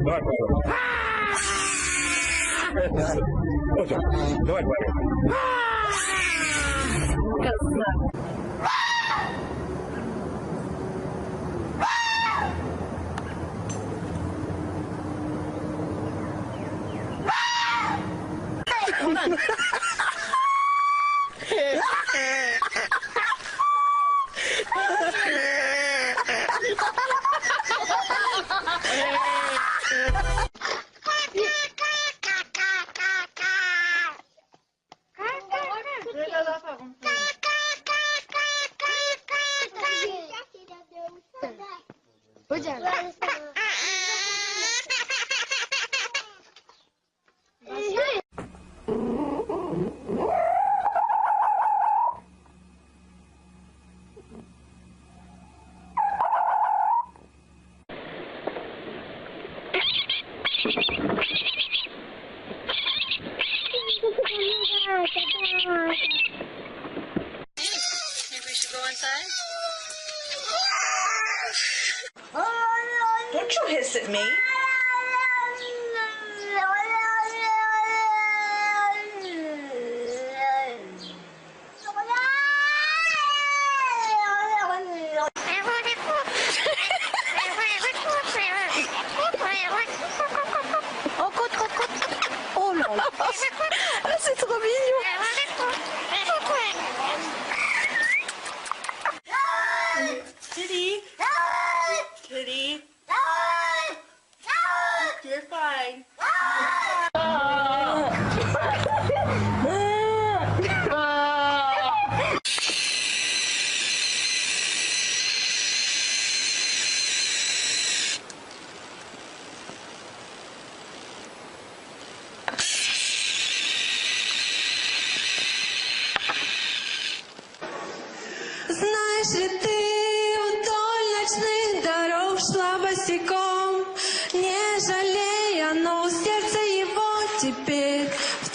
Давай, Павел. Вот он. Давай, Павел. Hocam. Maybe we should go inside? Don't you hiss at me. Oh, good, good, good. Oh là là. Ah, c'est trop mignon. Kitty. Kitty. You're fine. Знаешь ли ты, вдоль ночных дорог шла босиком, не жалея, но сердце его теперь в